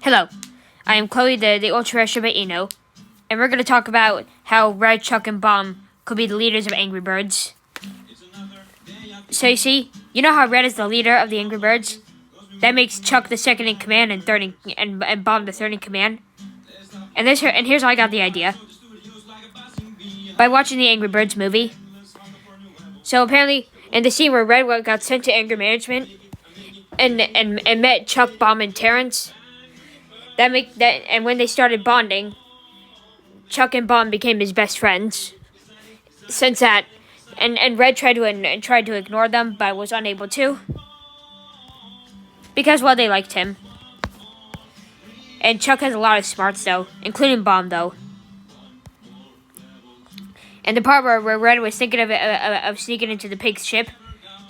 Hello, I am Chloe, the Ultra Shiba Inu, and we're going to talk about how Red, Chuck, and Bomb could be the leaders of Angry Birds. So you see, you know how Red is the leader of the Angry Birds? That makes Chuck the second in command and third and Bomb the third in command. And here's how I got the idea. By watching the Angry Birds movie. So apparently, in the scene where Red got sent to anger management and met Chuck, Bomb, and Terrence, and when they started bonding, Chuck and Bomb became his best friends. Since that, and Red tried to ignore them, but was unable to, because they liked him. And Chuck has a lot of smarts though, including Bomb though. And the part where Red was thinking of sneaking into the pig's ship,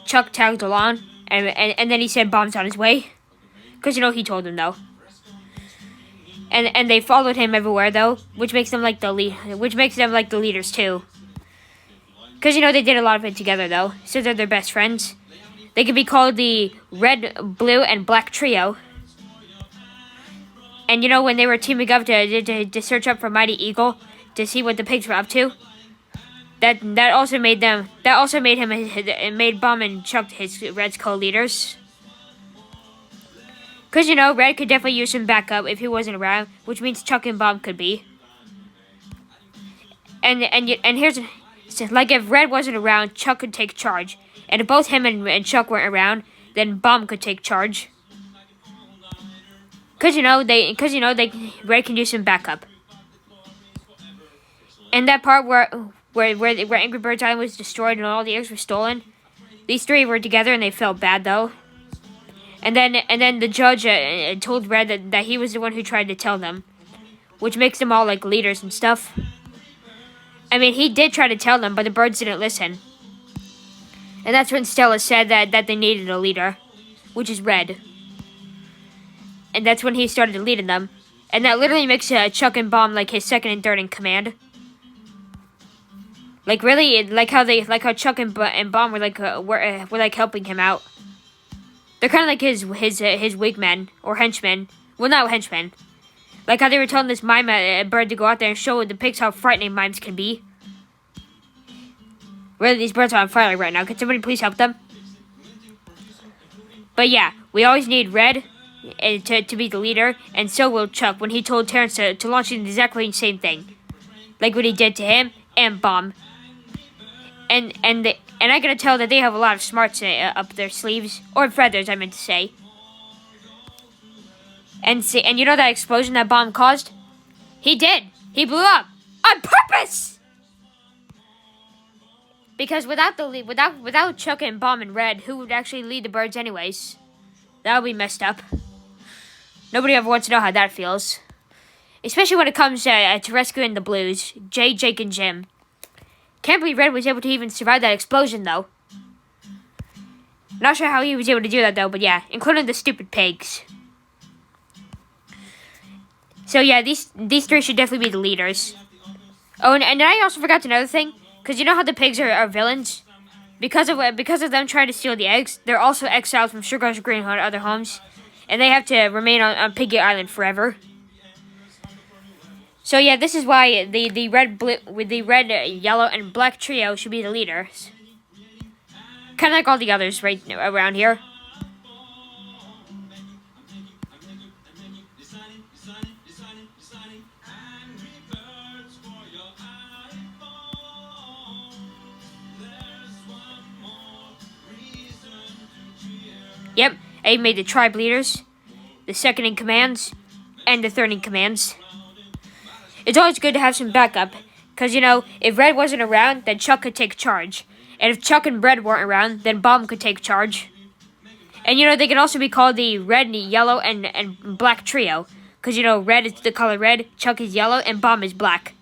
Chuck tagged along, and then he said Bomb's on his way, because he told him though. And they followed him everywhere though, which makes them like the leaders too. Because they did a lot of it together though, so they're their best friends. They could be called the Red, Blue, and Black Trio. And when they were teaming up to search up for Mighty Eagle to see what the pigs were up to, that also made Bomb and Chuck Red's co-leaders. Because, Red could definitely use some backup if he wasn't around, which means Chuck and Bomb could be. And here's, like, if Red wasn't around, Chuck could take charge. And if both him and Chuck weren't around, then Bomb could take charge. Because, Red can use some backup. And that part where Angry Birds Island was destroyed and all the eggs were stolen, these three were together and they felt bad, though. And then the judge told Red that he was the one who tried to tell them, which makes them all like leaders and stuff. I mean, he did try to tell them, but the birds didn't listen. And that's when Stella said that they needed a leader, which is Red. And that's when he started leading them. And that literally makes Chuck and Bomb like his second and third in command. Like really, like how Chuck and Bomb were helping him out. They're kind of like his wingmen or henchmen. Well, not henchmen. Like how they were telling this mime bird to go out there and show the pigs how frightening mimes can be. Really, these birds are on fire right now. Can somebody please help them? But yeah, we always need Red to be the leader, and so will Chuck when he told Terrence to launch exactly the same thing, like what he did to him and Bomb. And I gotta tell that they have a lot of smarts up their sleeves, or feathers, I meant to say. And that explosion that Bomb caused? He did. He blew up on purpose. Because without Chuck and Bomb and Red, who would actually lead the birds anyways? That would be messed up. Nobody ever wants to know how that feels, especially when it comes to rescuing the Blues, Jay, Jake, and Jim. Can't believe Red was able to even survive that explosion, though. Not sure how he was able to do that, though, but yeah, including the stupid pigs. So yeah, these three should definitely be the leaders. Oh, and I also forgot another thing, because you know how the pigs are villains? Because of them trying to steal the eggs, they're also exiled from Sugar's Green and other homes, and they have to remain on Piggy Island forever. So yeah, this is why the red, yellow, and black trio should be the leaders. Kind of like all the others right around here. Yep, I made the tribe leaders, the second in commands, and the third in commands. It's always good to have some backup, because, if Red wasn't around, then Chuck could take charge. And if Chuck and Red weren't around, then Bomb could take charge. And, they can also be called the red, yellow, and black trio. Because, Red is the color red, Chuck is yellow, and Bomb is black.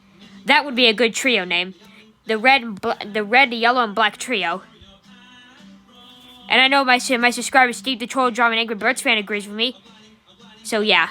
That would be a good trio name. The red, yellow, and black trio. And I know my subscriber Steve the Troll Drama and Angry Birds fan agrees with me. So, yeah.